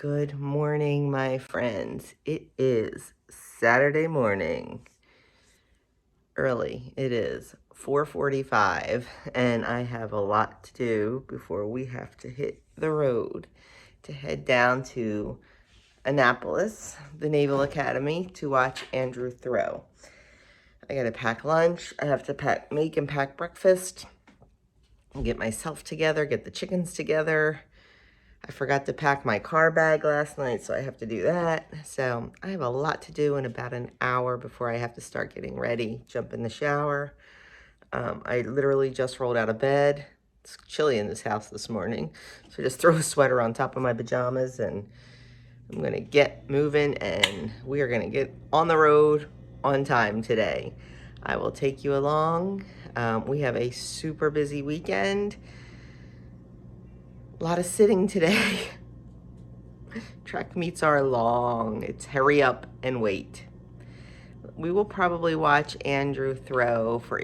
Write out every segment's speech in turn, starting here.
Good morning, my friends. It is Saturday morning. Early. It is 4:45, and I have a lot to do before we have to hit the road to head down to Annapolis, the Naval Academy, to watch Andrew throw. I gotta pack lunch. I have to make and pack breakfast, and get myself together, get the chickens together. I forgot to pack my car bag last night, so I have to do that. So I have a lot to do in about an hour before I have to start getting ready, jump in the shower. I literally just rolled out of bed. It's chilly in this house this morning, so just throw a sweater on top of my pajamas, and I'm gonna get moving, and we are gonna get on the road on time today. I will take you along. We have a super busy weekend. A lot of sitting today. Track meets are long. It's hurry up and wait. We will probably watch Andrew throw for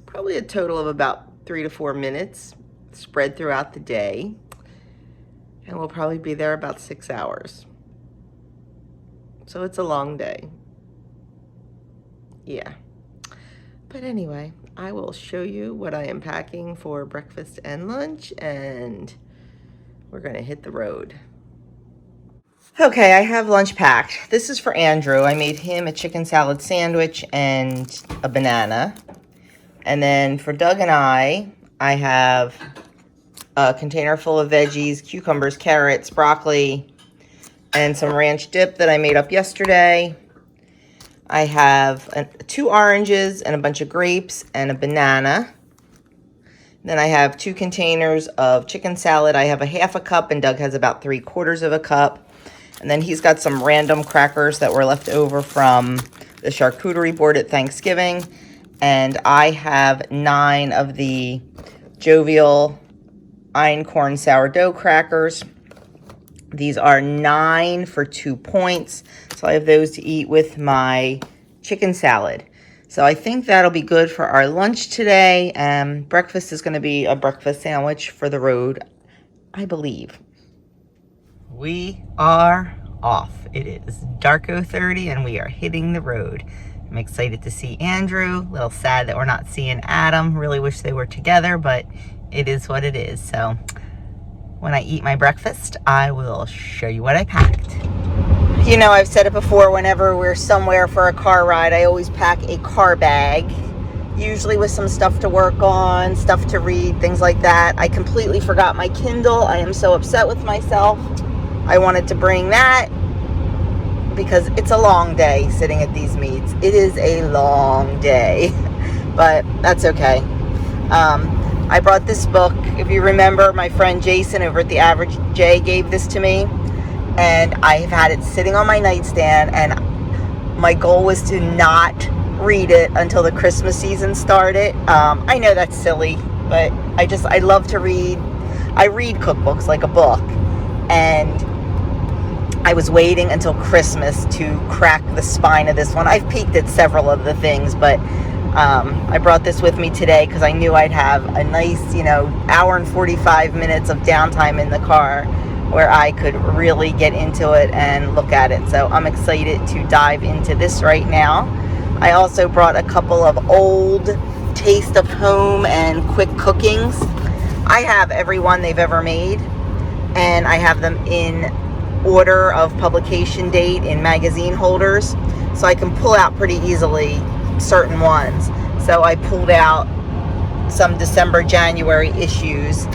probably a total of about 3 to 4 minutes, spread throughout the day. And we'll probably be there about 6 hours. So it's a long day. Yeah. But anyway, I will show you what I am packing for breakfast and lunch, and we're gonna hit the road. Okay, I have lunch packed. This is for Andrew. I made him a chicken salad sandwich and a banana. And then for Doug and I have a container full of veggies, cucumbers, carrots, broccoli, and some ranch dip that I made up yesterday. I have 2 oranges and a bunch of grapes and a banana. Then I have 2 containers of chicken salad. I have a half a cup, and Doug has about 3/4 of a cup. And then he's got some random crackers that were left over from the charcuterie board at Thanksgiving. And I have 9 of the Jovial einkorn sourdough crackers. These are 9 for 2 points. So I have those to eat with my chicken salad. So I think that'll be good for our lunch today. Breakfast is going to be a breakfast sandwich for the road, I believe. We are off. It is darko-30 and we are hitting the road. I'm excited to see Andrew. A little sad that we're not seeing Adam. Really wish they were together, but it is what it is. So when I eat my breakfast, I will show you what I packed. You know, I've said it before, whenever we're somewhere for a car ride, I always pack a car bag, usually with some stuff to work on, stuff to read, things like that. I completely forgot my Kindle. I am so upset with myself. I wanted to bring that because it's a long day sitting at these meets. It is a long day, but that's okay. I brought this book. If you remember, my friend Jason over at The Average J gave this to me, and I have had it sitting on my nightstand, and my goal was to not read it until the Christmas season started. I know that's silly, but I love to read. I read cookbooks like a book, and I was waiting until Christmas to crack the spine of this one. I've peeked at several of the things, but I brought this with me today because I knew I'd have a nice, hour and 45 minutes of downtime in the car where I could really get into it and look at it. So I'm excited to dive into this right now. I also brought a couple of old Taste of Home and quick cookings. I have every one they've ever made, and I have them in order of publication date in magazine holders, so I can pull out pretty easily certain ones. So I pulled out some December, January issues,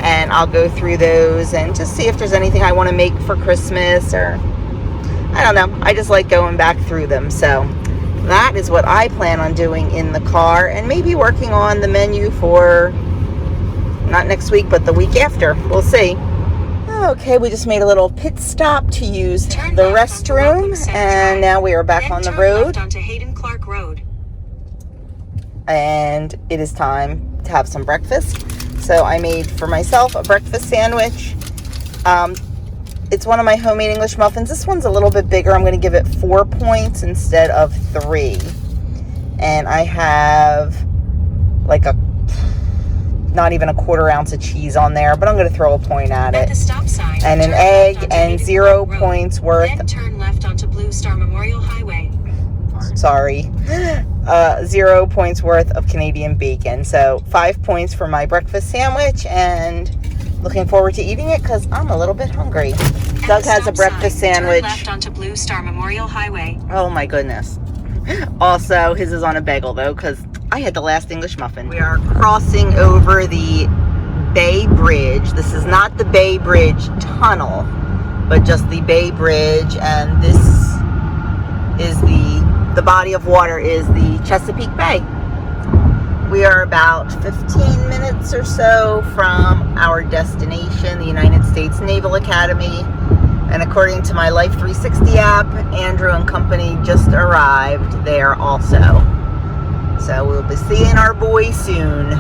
and I'll go through those and just see if there's anything I want to make for Christmas, or I don't know. I just like going back through them. So that is what I plan on doing in the car, and maybe working on the menu for not next week, but the week after. We'll see. Okay, we just made a little pit stop to use the restroom, and now we are back on the road. Onto Hayden Clark Road. And it is time to have some breakfast. So I made for myself a breakfast sandwich. It's one of my homemade English muffins. This one's a little bit bigger. I'm going to give it 4 points instead of 3. And I have like a not even a 1/4 ounce of cheese on there, but I'm going to throw a point at it. At the stop sign, and an egg and 0 points worth. Then turn left onto Blue Star Memorial Highway. Sorry. 0 points worth of Canadian bacon. So 5 points for my breakfast sandwich, and looking forward to eating it because I'm a little bit hungry. Doug has a breakfast sandwich. Turn left onto Blue Star Memorial Highway. Oh my goodness. Also, his is on a bagel though, because I had the last English muffin. We are crossing over the Bay Bridge. This is not the Bay Bridge Tunnel, but just the Bay Bridge, and this is the body of water is the Chesapeake Bay. We are about 15 minutes or so from our destination, the United States Naval Academy. And according to my Life 360 app, Andrew and company just arrived there also. So we'll be seeing our boy soon.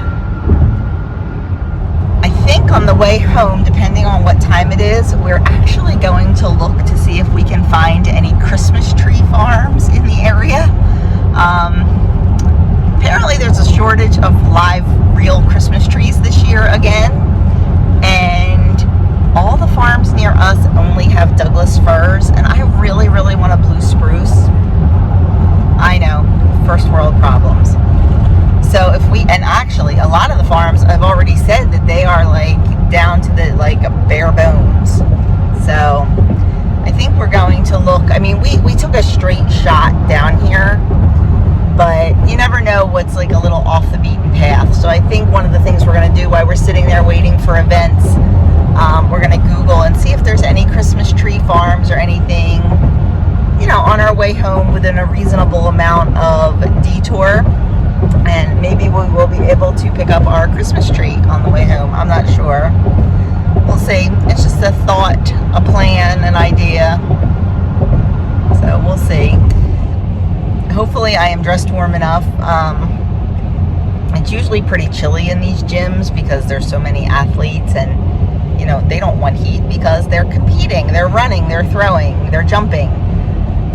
I think on the way home, depending on what time it is, we're actually going to look to see if we can find any Christmas tree farms in the area. Apparently there's a shortage of live, real Christmas trees this year again. And all the farms near us only have Douglas firs, and I really, really want a blue spruce. I know, first world problems. So if we, and actually a lot of the farms have already said that they are like down to the like bare bones. So I think we're going to look, I mean, we took a straight shot down here, but you never know what's like a little off the beaten path. So I think one of the things we're going to do while we're sitting there waiting for events, we're going to Google and see if there's any Christmas tree farms or anything, you know, on our way home within a reasonable amount of detour. And maybe we will be able to pick up our Christmas tree on the way home. I'm not sure. We'll see. It's just a thought, a plan, an idea. So we'll see. Hopefully I am dressed warm enough. It's usually pretty chilly in these gyms because there's so many athletes, and you know, they don't want heat because they're competing, they're running, they're throwing, they're jumping.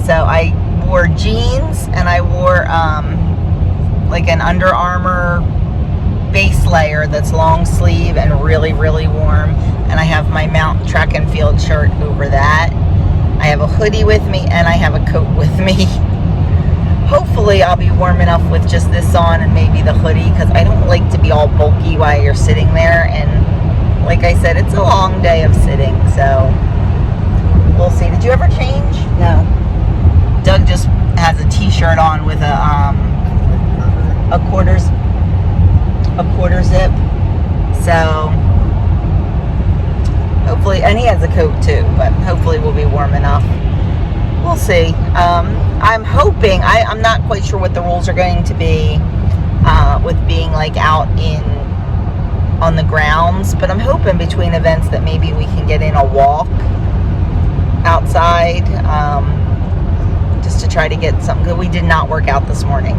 So I wore jeans and I wore like an Under Armour base layer that's long sleeve and really, really warm. And I have my Mount Track and Field shirt over that. I have a hoodie with me and I have a coat with me. Hopefully I'll be warm enough with just this on and maybe the hoodie, because I don't like to be all bulky while you're sitting there. And like I said, it's a long day of sitting, so we'll see. Did you ever change? No. Doug just has a t-shirt on with a quarter zip. So hopefully, and he has a coat too, but hopefully we'll be warm enough. We'll see. I'm hoping, I'm not quite sure what the rules are going to be with being like out on the grounds, but I'm hoping between events that maybe we can get in a walk outside, just to try to get something good. We did not work out this morning.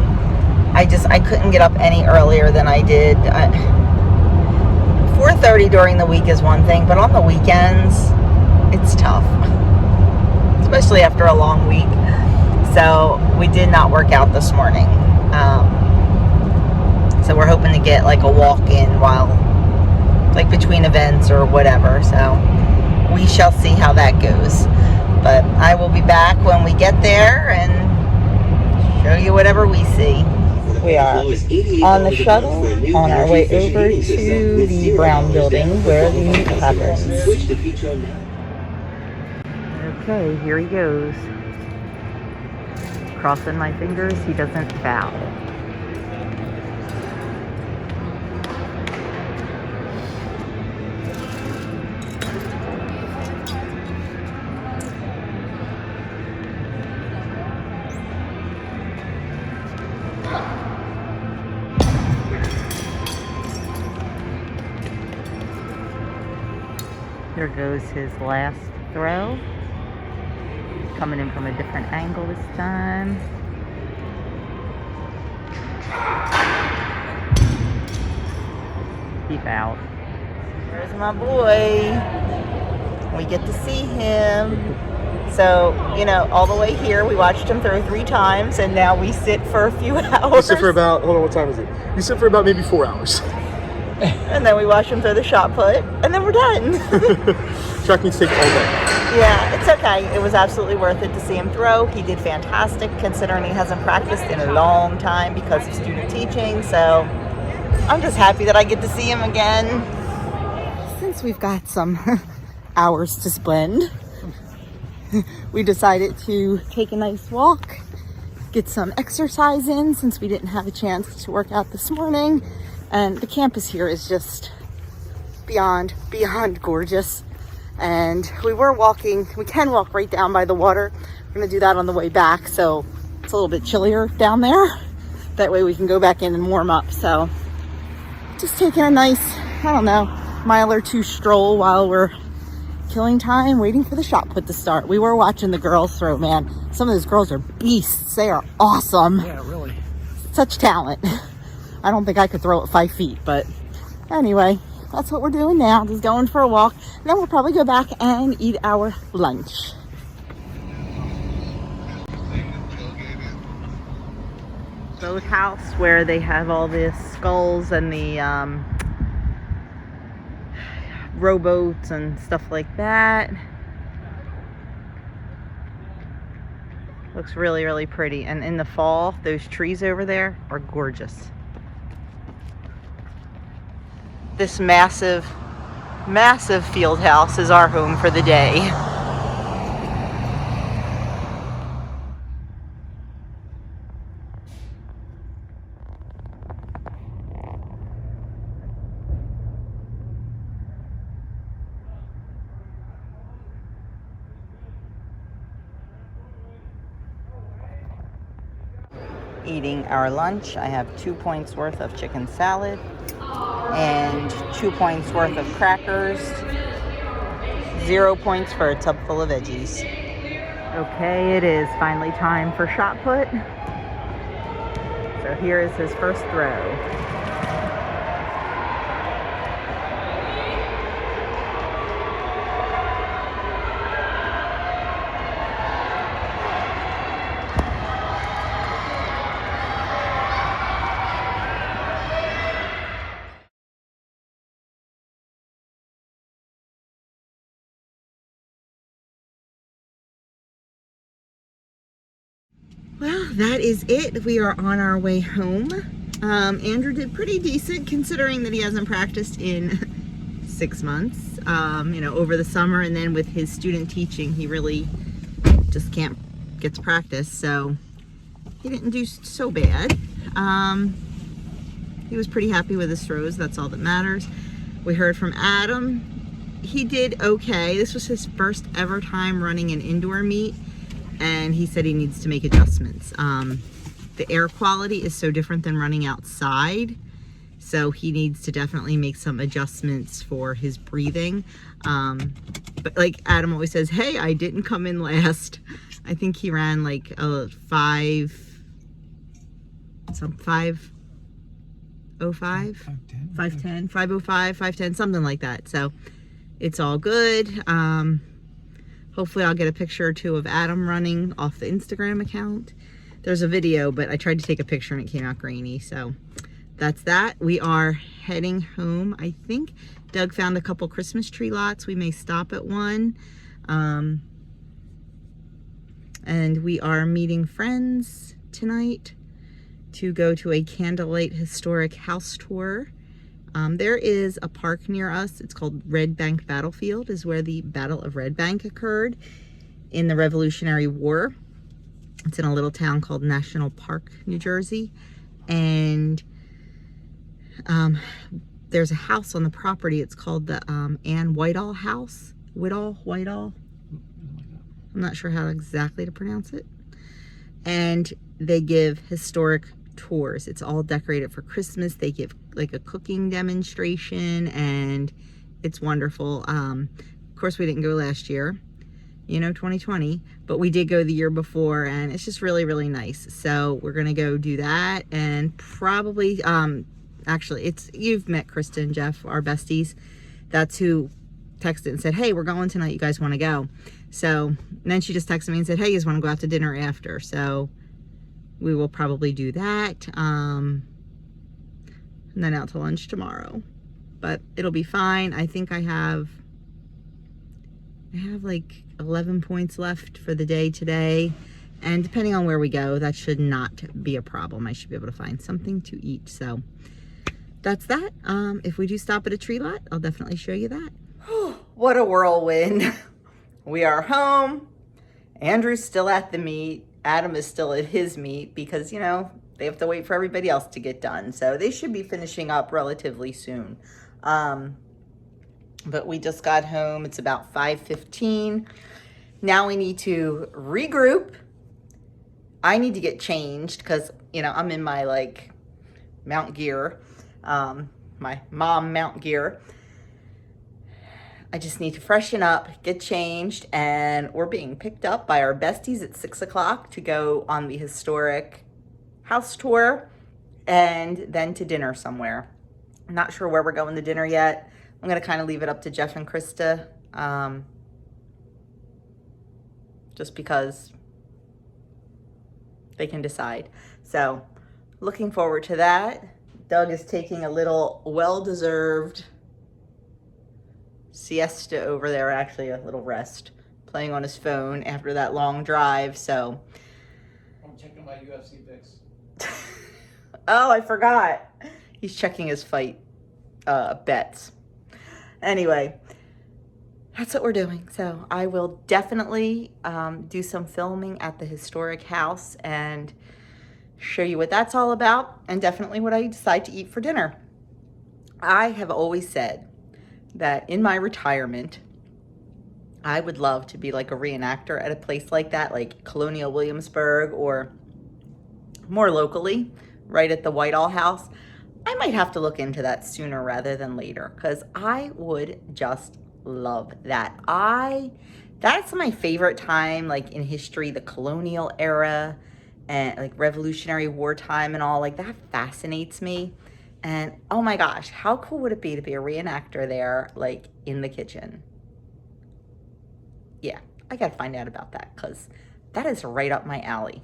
I couldn't get up any earlier than I did. 4:30 during the week is one thing, but on the weekends, it's tough, especially after a long week. So we did not work out this morning. So we're hoping to get like a walk in while, like between events or whatever. So we shall see how that goes. But I will be back when we get there and show you whatever we see. We are on the shuttle on our way over to the Brown building where the meet happens. Okay, here he goes. Crossing my fingers he doesn't foul. There goes his last throw. Coming in from a different angle this time. He fouled. There's my boy. We get to see him. So, you know, all the way here, we watched him throw 3 times, and now we sit for a few hours. You sit for about, hold on, what time is it? You sit for about maybe 4 hours. and then we wash them through the shot put, and then we're done. Track meets take all day. Yeah, it's okay. It was absolutely worth it to see him throw. He did fantastic considering he hasn't practiced in a long time because of student teaching. So I'm just happy that I get to see him again. Since we've got some hours to spend, we decided to take a nice walk, get some exercise in since we didn't have a chance to work out this morning. And the campus here is just beyond gorgeous. And we can walk right down by the water. We're gonna do that on the way back, so it's a little bit chillier down there. That way we can go back in and warm up. So just taking a nice, I don't know, mile or two stroll while we're killing time waiting for the shot put to start. We were watching the girls throw, man. Some of those girls are beasts. They are awesome. Yeah, really. Such talent. I don't think I could throw it 5 feet, but anyway, that's what we're doing now. Just going for a walk. And then we'll probably go back and eat our lunch. Boathouse where they have all the skulls and the rowboats and stuff like that. Looks really, really pretty. And in the fall, those trees over there are gorgeous. This massive field house is our home for the day. Eating our lunch. I have 2 points worth of chicken salad and 2 points worth of crackers, 0 points for a tub full of veggies. Okay, it is finally time for shot put. So here is his first throw. Well, that is it. We are on our way home. Andrew did pretty decent considering that he hasn't practiced in 6 months, over the summer, and then with his student teaching, he really just can't get to practice, so he didn't do so bad. He was pretty happy with his throws. That's all that matters. We heard from Adam. He did okay. This was his first ever time running an indoor meet, and he said he needs to make adjustments. The air quality is so different than running outside, so he needs to definitely make some adjustments for his breathing. But like Adam always says, hey, I didn't come in last. I think he ran like a 5:05, 5:10, something like that. So it's all good. Hopefully I'll get a picture or two of Adam running off the Instagram account. There's a video, but I tried to take a picture and it came out grainy. So that's that. We are heading home. I think Doug found a couple Christmas tree lots. We may stop at one. And we are meeting friends tonight to go to a candlelight historic house tour. There is a park near us. It's called Red Bank Battlefield, is where the Battle of Red Bank occurred in the Revolutionary War. It's in a little town called National Park, New Jersey. And there's a house on the property. It's called the Ann Whitall House. Whitall? I'm not sure how exactly to pronounce it. And they give historic tours. It's all decorated for Christmas. They give like a cooking demonstration and it's wonderful. Of course we didn't go last year, 2020, but we did go the year before, and it's just really, really nice. So we're gonna go do that, and probably actually you've met Krista and Jeff, our besties. That's who texted and said, hey, we're going tonight, you guys want to go? So and then she just texted me and said, hey, you guys want to go out to dinner after? So we will probably do that, and then out to lunch tomorrow. but it'll be fine. I think I have like 11 points left for the day today. And depending on where we go, that should not be a problem. I should be able to find something to eat. So that's that. If we do stop at a tree lot, I'll definitely show you that. What a whirlwind. We are home. Andrew's still at the meet. Adam is still at his meet because, you know, they have to wait for everybody else to get done. So they should be finishing up relatively soon. But we just got home. It's about 5:15. Now we need to regroup. I need to get changed because, you know, I'm in my like Mount gear, my mom Mount gear. I just need to freshen up, get changed, and we're being picked up by our besties at 6 o'clock to go on the historic house tour and then to dinner somewhere. I'm not sure where we're going to dinner yet. I'm going to kind of leave it up to Jeff and Krista, just because they can decide. So looking forward to that. Doug is taking a little well-deserved siesta over there, actually a little rest, playing on his phone after that long drive. So I'm checking my UFC picks. oh, I forgot. He's checking his fight bets. Anyway, that's what we're doing. So I will definitely do some filming at the historic house and show you what that's all about, and definitely what I decide to eat for dinner. I have always said that in my retirement, I would love to be like a reenactor at a place like that, like Colonial Williamsburg, or more locally, right at the Whitehall House. I might have to look into that sooner rather than later, because I would just love that. That's my favorite time, like in history, the colonial era and like Revolutionary War time and all, like that fascinates me. And oh my gosh, how cool would it be to be a reenactor there, like in the kitchen? Yeah, I gotta find out about that because that is right up my alley.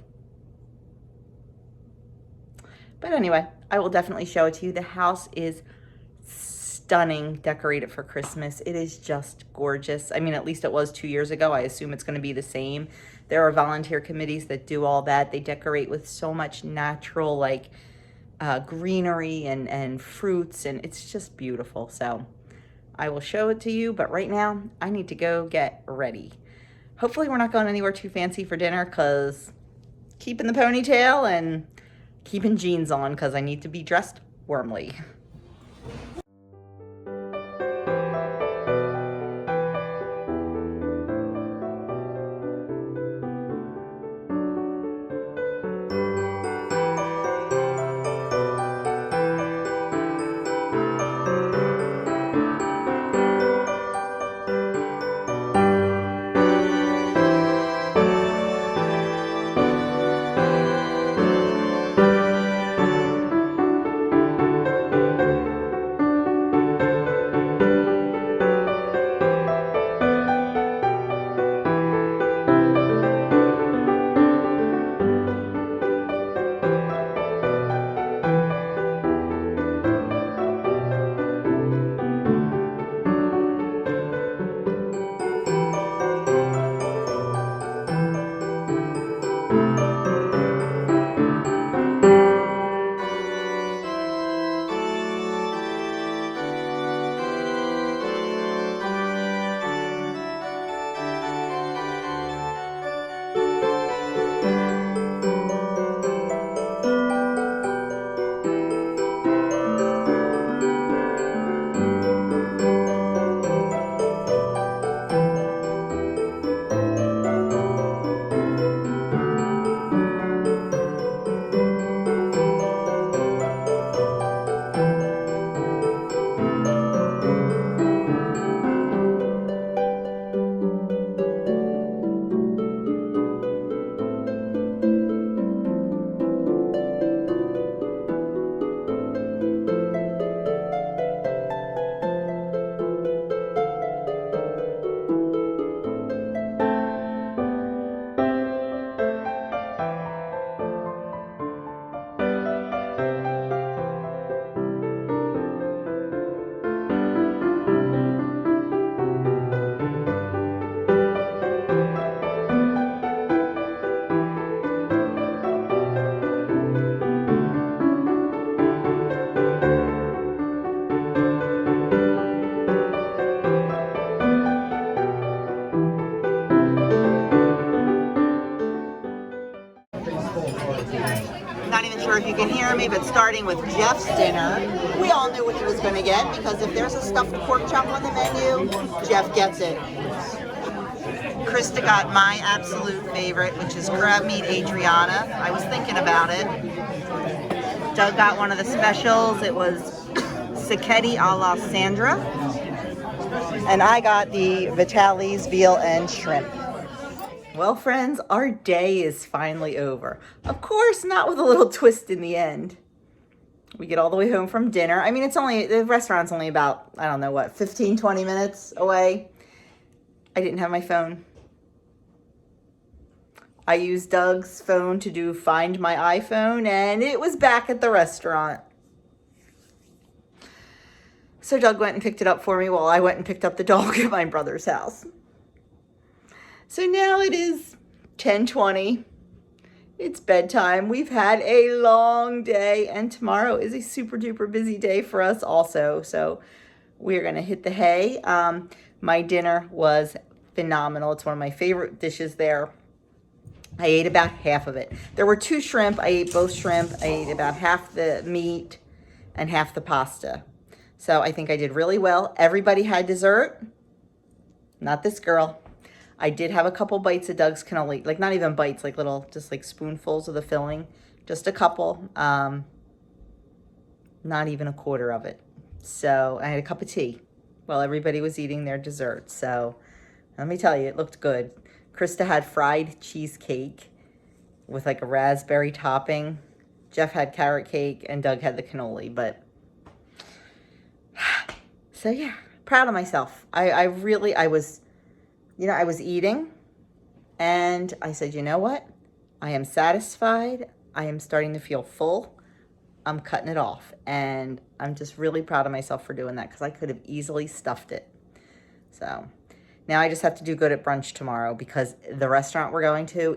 But anyway, I will definitely show it to you. The house is stunning, decorated for Christmas. It is just gorgeous. I mean, at least it was 2 years ago. I assume it's going to be the same. There are volunteer committees that do all that. They decorate with so much natural, like, greenery and fruits, and it's just beautiful. So I will show it to you, but right now I need to go get ready. Hopefully we're not going anywhere too fancy for dinner, because keeping the ponytail and keeping jeans on because I need to be dressed warmly. me, but starting with Jeff's dinner, we all knew what he was going to get because if there's a stuffed pork chop on the menu, Jeff gets it. Krista got my absolute favorite, which is crab meat Adriana. I was thinking about it. Doug got one of the specials. It was cicchetti a la Sandra. And I got the Vitalis veal and shrimp. Well, friends, our day is finally over. Of course, not with a little twist in the end. We get all the way home from dinner. I mean, the restaurant's only about, I don't know what, 15, 20 minutes away. I didn't have my phone. I used Doug's phone to do Find My iPhone, and it was back at the restaurant. So Doug went and picked it up for me while I went and picked up the dog at my brother's house. So now it is 10:20. It's bedtime. We've had a long day, and tomorrow is a super duper busy day for us also. So we're going to hit the hay. My dinner was phenomenal. It's one of my favorite dishes there. I ate about half of it. There were 2 shrimp. I ate both shrimp. I ate about half the meat and half the pasta. So I think I did really well. Everybody had dessert. Not this girl. I did have a couple bites of Doug's cannoli, like not even bites, like little, just like spoonfuls of the filling, just a couple, not even a quarter of it. So I had a cup of tea while everybody was eating their dessert. So let me tell you, it looked good. Krista had fried cheesecake with like a raspberry topping. Jeff had carrot cake and Doug had the cannoli, but so yeah, proud of myself. I was eating and I said, you know what? I am satisfied. I am starting to feel full. I'm cutting it off. And I'm just really proud of myself for doing that because I could have easily stuffed it. So now I just have to do good at brunch tomorrow because the restaurant we're going to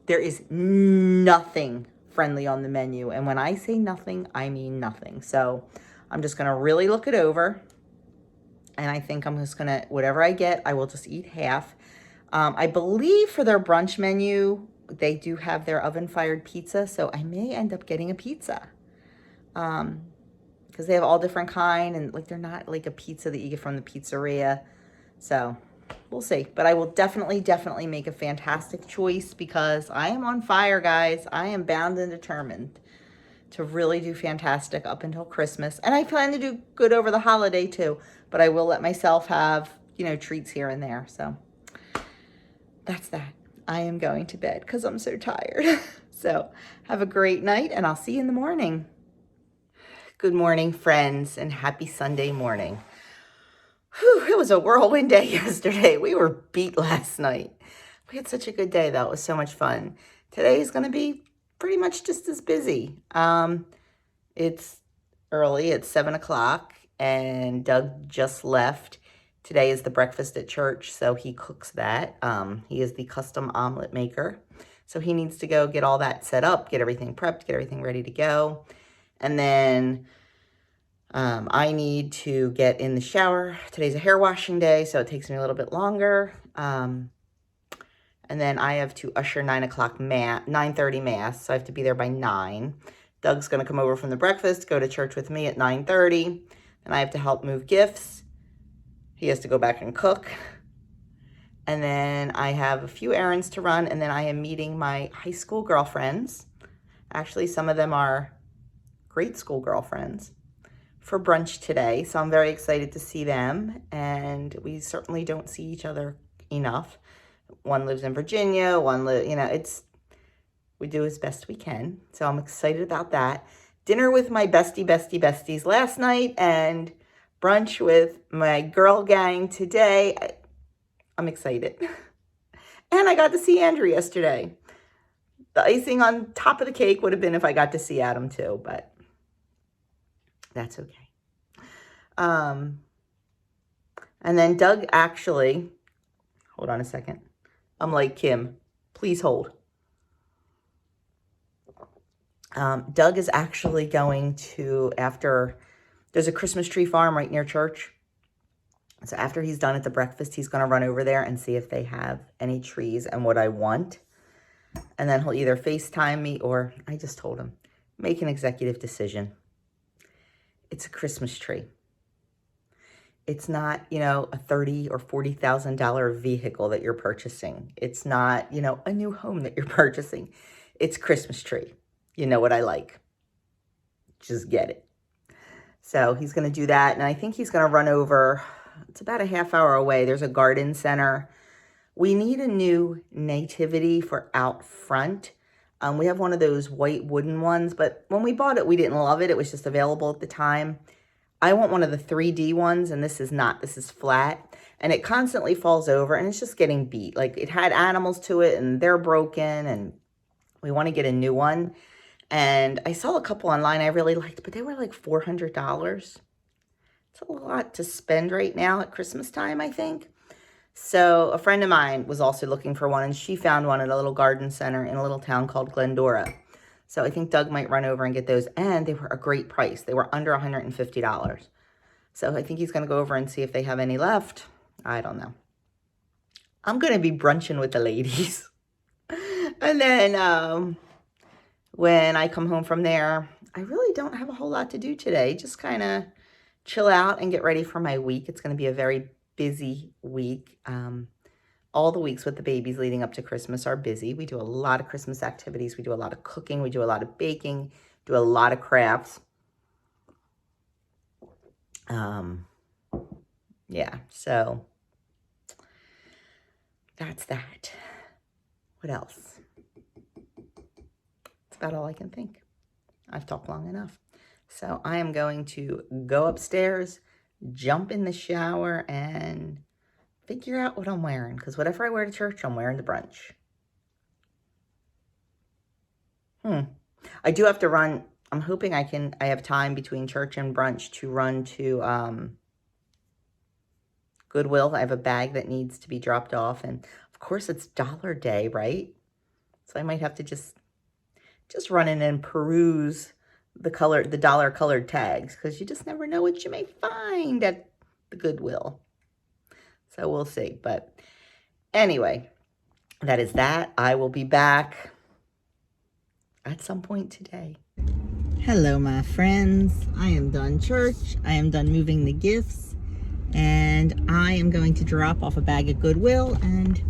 there is nothing friendly on the menu. And when I say nothing, I mean nothing. So I'm just going to really look it over. And I think I'm just going to, whatever I get, I will just eat half. I believe for their brunch menu, they do have their oven-fired pizza. So I may end up getting a pizza. Because they have all different kind. And like they're not like a pizza that you get from the pizzeria. So we'll see. But I will definitely make a fantastic choice because I am on fire, guys. I am bound and determined to really do fantastic up until Christmas. And I plan to do good over the holiday too. But I will let myself have, treats here and there. So that's that. I am going to bed because I'm so tired. So have a great night and I'll see you in the morning. Good morning, friends, and happy Sunday morning. Whew, it was a whirlwind day yesterday. We were beat last night. We had such a good day, though. It was so much fun. Today is going to be pretty much just as busy. It's early. It's 7 o'clock, and Doug just left. Today is the breakfast at church, so he cooks that. He is the custom omelet maker. So he needs to go get all that set up, get everything prepped, get everything ready to go. And then I need to get in the shower. Today's a hair washing day, so it takes me a little bit longer. And then I have to usher 9:30 mass, so I have to be there by 9. Doug's going to come over from the breakfast, go to church with me at 9:30. And I have to help move gifts. He has to go back and cook. And then I have a few errands to run, and then I am meeting my high school girlfriends. Actually, some of them are grade school girlfriends for brunch today. So I'm very excited to see them. And we certainly don't see each other enough. One lives in Virginia, we do as best we can. So I'm excited about that. Dinner with my besties last night and brunch with my girl gang today. I'm excited. And I got to see Andrew yesterday. The icing on top of the cake would have been if I got to see Adam too, but that's okay. And then Doug actually, hold on a second. I'm like, Kim, please hold. Doug is actually going to, there's a Christmas tree farm right near church. So after he's done at the breakfast, he's going to run over there and see if they have any trees and what I want. And then he'll either FaceTime me or, I just told him, make an executive decision. It's a Christmas tree. It's not, you know, a $30,000 or $40,000 vehicle that you're purchasing. It's not, you know, a new home that you're purchasing. It's Christmas tree. You know what I like. Just get it. So he's going to do that. And I think he's going to run over. It's about a half hour away. There's a garden center. We need a new nativity for out front. We have one of those white wooden ones, but when we bought it, we didn't love it. It was just available at the time. I want one of the 3D ones, and this is not. This is flat, and it constantly falls over, and it's just getting beat. Like, it had animals to it, and they're broken, and we want to get a new one. And I saw a couple online I really liked, but they were like $400. It's a lot to spend right now at Christmas time, I think. So a friend of mine was also looking for one, and she found one at a little garden center in a little town called Glendora. So I think Doug might run over and get those, and they were a great price. They were under $150. So I think he's going to go over and see if they have any left. I don't know. I'm going to be brunching with the ladies. And then when I come home from there, I really don't have a whole lot to do today. Just kind of chill out and get ready for my week. It's going to be a very busy week. All the weeks with the babies leading up to Christmas are busy. We do a lot of Christmas activities. We do a lot of cooking. We do a lot of baking. Do a lot of crafts. Yeah, so that's that. What else? That's about all I can think. I've talked long enough. So I am going to go upstairs, jump in the shower, and figure out what I'm wearing. Because whatever I wear to church, I'm wearing to brunch. I do have to run. I'm hoping I have time between church and brunch to run to Goodwill. I have a bag that needs to be dropped off. And of course, it's Dollar Day, right? So I might have to just run in and peruse the dollar colored tags, because you just never know what you may find at the Goodwill. So we'll see. But anyway, that is that. I will be back at some point today. Hello, my friends. I am done church. I am done moving the gifts. And I am going to drop off a bag at Goodwill and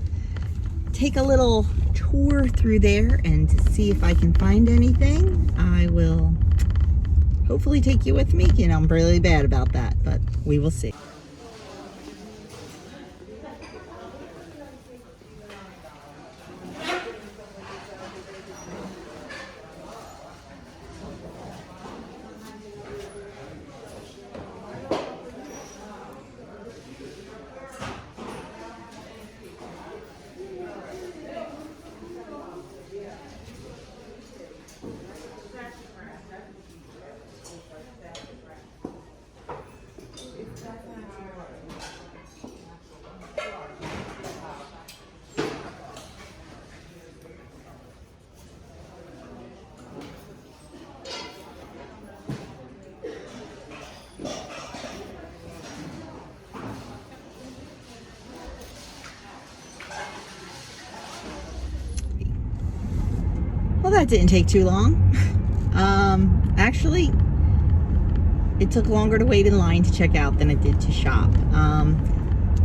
take a little tour through there and see if I can find anything. I will hopefully take you with me. You know, I'm really bad about that, but we will see. Well, that didn't take too long. Actually, it took longer to wait in line to check out than it did to shop.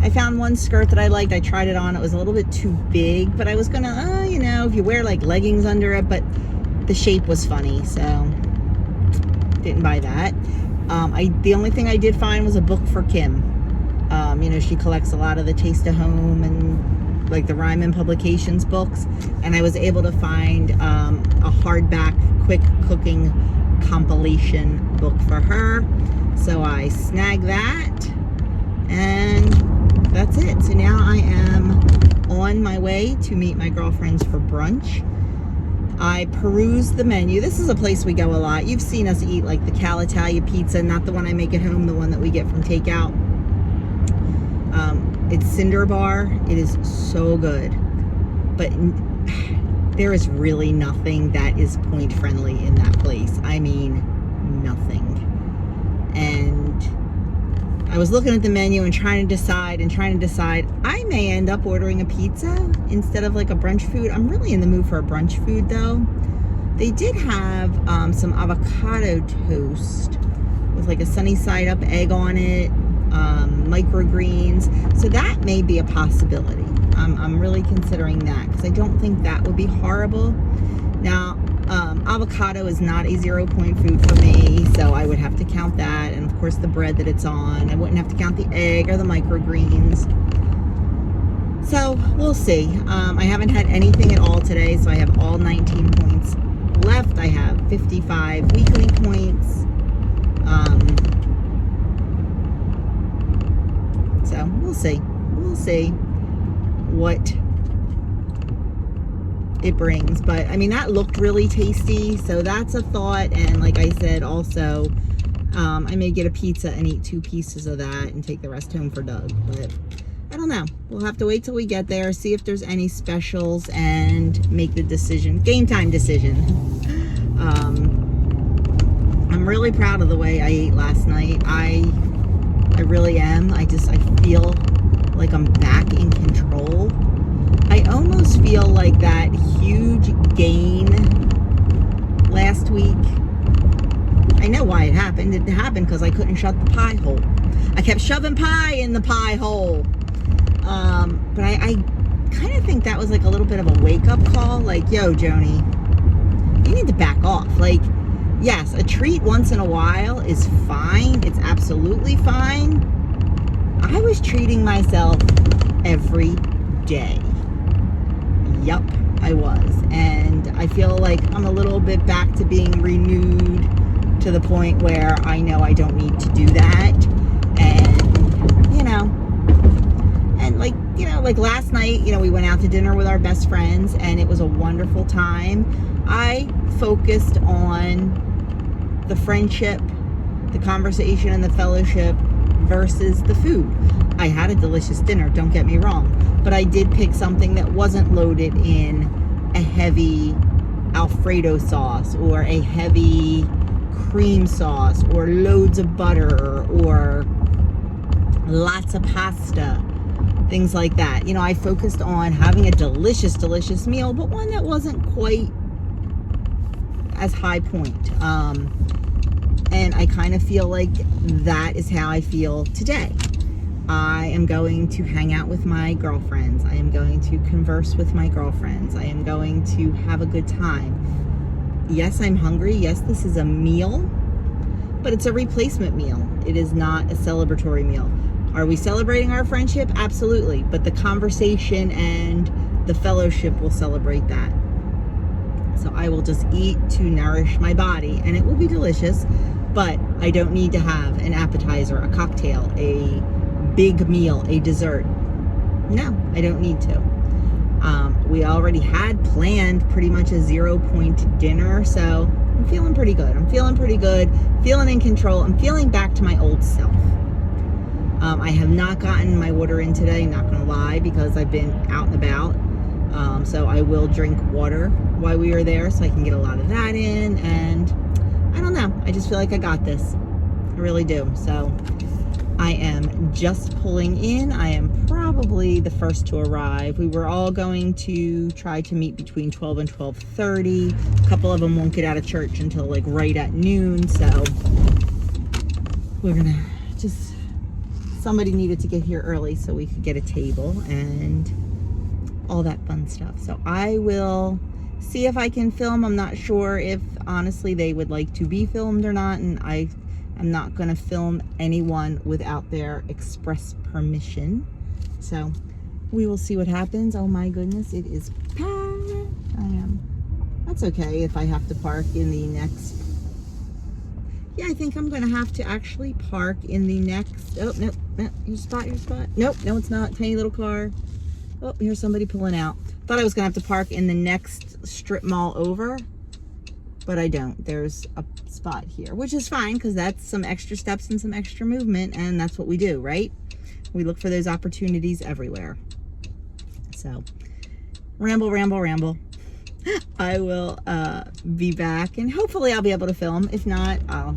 I found one skirt that I liked. I tried it on. It was a little bit too big, but I was gonna, you know, if you wear like leggings under it, but the shape was funny, so didn't buy that. The only thing I did find was a book for Kim. You know, she collects a lot of the Taste of Home and like the Ryman Publications books, and I was able to find a hardback quick cooking compilation book for her, so I snagged that, and that's it. So now I am on my way to meet my girlfriends for brunch. I perused the menu. This is a place we go a lot. You've seen us eat like the Cal Italia pizza, not the one I make at home, the one that we get from takeout. It's Cinder Bar. It is so good, but there is really nothing that is point friendly in that place. I mean, nothing. And I was looking at the menu and trying to decide. I may end up ordering a pizza instead of like a brunch food. I'm really in the mood for a brunch food though. They did have some avocado toast with like a sunny side up egg on it, microgreens. So that may be a possibility. I'm really considering that because I don't think that would be horrible. Now, avocado is not a 0-point food for me, so I would have to count that. And of course the bread that it's on. I wouldn't have to count the egg or the microgreens. So we'll see. I haven't had anything at all today, so I have all 19 points left. I have 55 weekly points. So we'll see. We'll see what it brings. But I mean, that looked really tasty, so that's a thought. And like I said, also I may get a pizza and eat 2 pieces of that and take the rest home for Doug. But I don't know. We'll have to wait till we get there, see if there's any specials, and make the decision. Game time decision. I'm really proud of the way I ate last night. I really am. I feel like I'm back in control. I almost feel like that huge gain last week. I know why it happened. It happened because I couldn't shut the pie hole. I kept shoving pie in the pie hole. But I kind of think that was like a little bit of a wake-up call. Like, yo, Joni, you need to back off. Like, yes, a treat once in a while is fine. It's absolutely fine. I was treating myself every day. Yup, I was. And I feel like I'm a little bit back to being renewed to the point where I know I don't need to do that. And, you know, and like last night, we went out to dinner with our best friends and it was a wonderful time. I focused on the friendship, the conversation, and the fellowship versus the food. I had a delicious dinner, don't get me wrong, but I did pick something that wasn't loaded in a heavy Alfredo sauce or a heavy cream sauce or loads of butter or lots of pasta, things like that. I focused on having a delicious, delicious meal, but one that wasn't quite as high point. And I kind of feel like that is how I feel today. I am going to hang out with my girlfriends. I am going to converse with my girlfriends. I am going to have a good time. Yes, I'm hungry. Yes, this is a meal, but it's a replacement meal. It is not a celebratory meal. Are we celebrating our friendship? Absolutely. But the conversation and the fellowship will celebrate that. So I will just eat to nourish my body, and it will be delicious, but I don't need to have an appetizer, a cocktail, a big meal, a dessert. No, I don't need to. We already had planned pretty much a 0-point dinner, so I'm feeling pretty good. I'm feeling pretty good, feeling in control. I'm feeling back to my old self. I have not gotten my water in today, not gonna lie, because I've been out and about. So I will drink water while we are there so I can get a lot of that in, and I don't know, I just feel like I got this. I really do. So I am just pulling in. I am probably the first to arrive. We were all going to try to meet between 12 and 12:30. A couple of them won't get out of church until like right at noon, so we're gonna just, somebody needed to get here early so we could get a table and all that fun stuff. So I will see if I can film. I'm not sure if honestly they would like to be filmed or not, and I'm not going to film anyone without their express permission. So we will see what happens. Oh my goodness, it is packed. That's okay if I have to park in the next. Yeah, I think I'm going to have to actually park in the next. Oh, no, your spot. Nope, no, it's not. Tiny little car. Oh, here's somebody pulling out. Thought I was going to have to park in the next strip mall over, but I don't. There's a spot here, which is fine because that's some extra steps and some extra movement, and that's what we do, right? We look for those opportunities everywhere. So, ramble. I will be back, and hopefully I'll be able to film. If not, I'll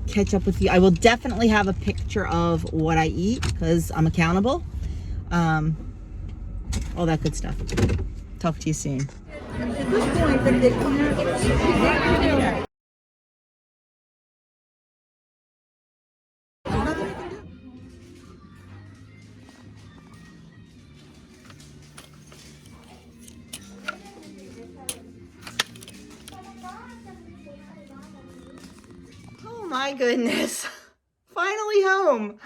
catch up with you. I will definitely have a picture of what I eat because I'm accountable. All that good stuff. Talk to you soon. Oh my goodness. Finally home.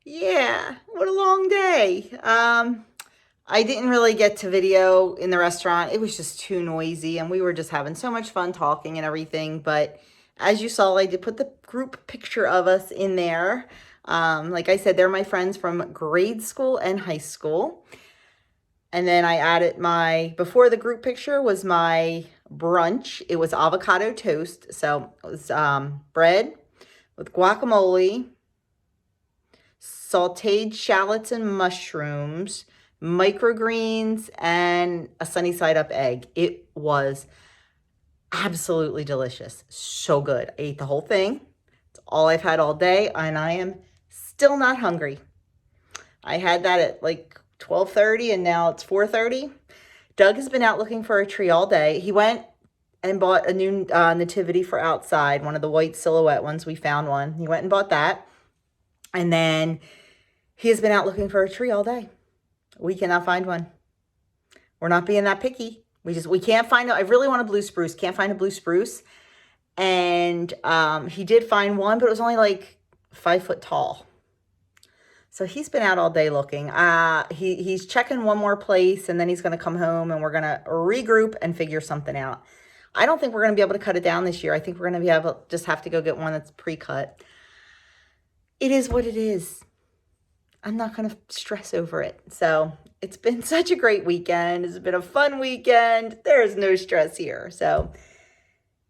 Yeah, what a long day. I didn't really get to video in the restaurant. It was just too noisy and we were just having so much fun talking and everything. But as you saw, I did put the group picture of us in there. Like I said, they're my friends from grade school and high school. And then I added before the group picture was my brunch. It was avocado toast. So it was bread with guacamole, sauteed shallots and mushrooms, microgreens, and a sunny side up egg. It was absolutely delicious. So good. I ate the whole thing. It's all I've had all day, and I am still not hungry. I had that at like 12:30 and now it's 4:30. Doug has been out looking for a tree all day. He went and bought a new nativity for outside, one of the white silhouette ones. We found one. He went and bought that. And then he has been out looking for a tree all day. We cannot find one. We're not being that picky. We can't find it. I really want a blue spruce. Can't find a blue spruce. And he did find one, but it was only like 5 foot tall. So he's been out all day looking. He's checking one more place and then he's going to come home and we're going to regroup and figure something out. I don't think we're going to be able to cut it down this year. I think we're going to just have to go get one that's pre-cut. It is what it is. I'm not going to stress over it. So it's been such a great weekend. It's been a fun weekend. There's no stress here. So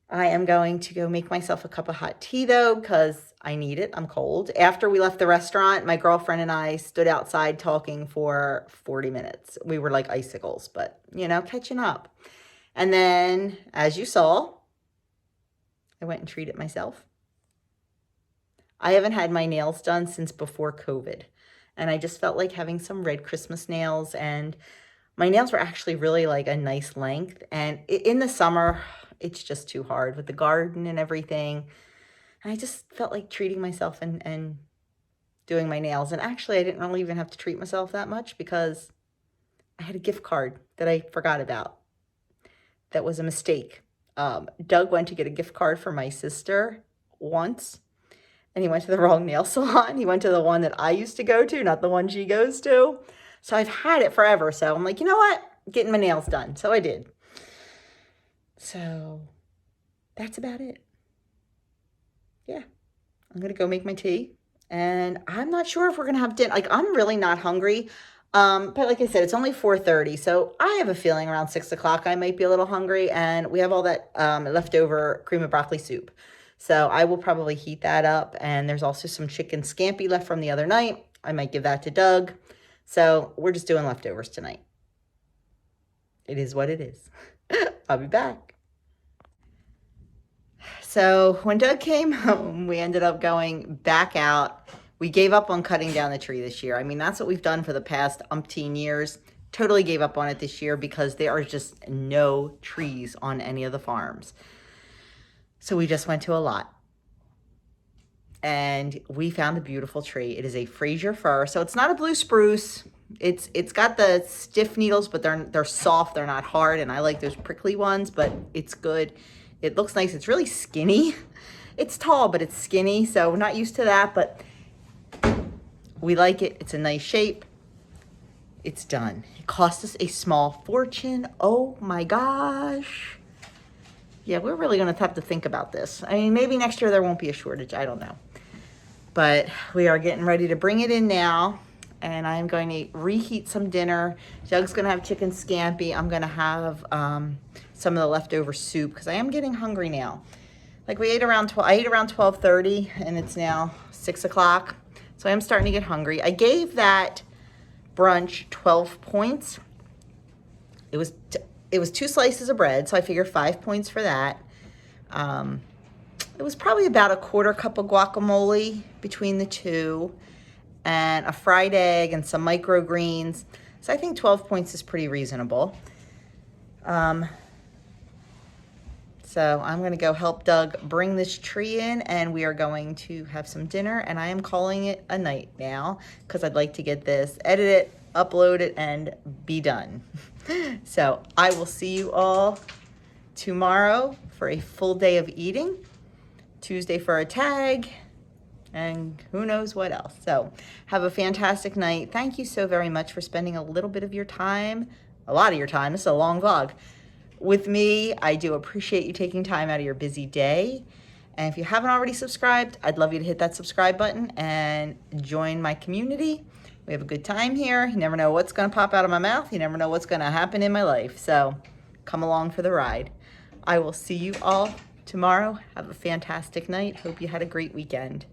I am going to go make myself a cup of hot tea though, because I need it. I'm cold. After we left the restaurant, my girlfriend and I stood outside talking for 40 minutes. We were like icicles, but you know, catching up. And then, as you saw, I went and treated myself. I haven't had my nails done since before COVID. And I just felt like having some red Christmas nails. And my nails were actually really like a nice length. And in the summer, it's just too hard with the garden and everything. And I just felt like treating myself and doing my nails. And actually, I didn't really even have to treat myself that much because I had a gift card that I forgot about. That was a mistake. Doug went to get a gift card for my sister once. And he went to the wrong nail salon. He went to the one that I used to go to, not the one she goes to. So I've had it forever. So I'm like, you know what? Getting my nails done. So I did. So that's about it. Yeah. I'm going to go make my tea. And I'm not sure if we're going to have dinner. Like, I'm really not hungry. But like I said, it's only 4:30. So I have a feeling around 6 o'clock I might be a little hungry. And we have all that leftover cream of broccoli soup. So I will probably heat that up. And there's also some chicken scampi left from the other night. I might give that to Doug. So we're just doing leftovers tonight. It is what it is. I'll be back. So when Doug came home, we ended up going back out. We gave up on cutting down the tree this year. I mean, that's what we've done for the past umpteen years. Totally gave up on it this year because there are just no trees on any of the farms. So we just went to a lot. And we found a beautiful tree. It is a Fraser fir. So it's not a blue spruce. It's got the stiff needles, but they're soft. They're not hard. And I like those prickly ones, but it's good. It looks nice. It's really skinny. It's tall, but it's skinny. So we're not used to that, but we like it. It's a nice shape. It's done. It cost us a small fortune. Oh my gosh. Yeah, we're really going to have to think about this. I mean, maybe next year there won't be a shortage. I don't know. But we are getting ready to bring it in now. And I'm going to reheat some dinner. Doug's going to have chicken scampi. I'm going to have some of the leftover soup because I am getting hungry now. Like I ate around 12:30 and it's now 6 o'clock. So I am starting to get hungry. I gave that brunch 12 points. It was 2 slices of bread, so I figure 5 points for that. It was probably about a 1/4 cup of guacamole between the two, and a fried egg and some microgreens. So I think 12 points is pretty reasonable. So I'm gonna go help Doug bring this tree in, and we are going to have some dinner, and I am calling it a night now because I'd like to get this edited, upload it, and be done. So I will see you all tomorrow for a full day of eating, Tuesday for a tag, and who knows what else. So have a fantastic night. Thank you so very much for spending a little bit of your time, a lot of your time, this is a long vlog, with me. I do appreciate you taking time out of your busy day. And if you haven't already subscribed, I'd love you to hit that subscribe button and join my community. We have a good time here. You never know what's gonna pop out of my mouth. You never know what's gonna happen in my life. So come along for the ride. I will see you all tomorrow. Have a fantastic night. Hope you had a great weekend.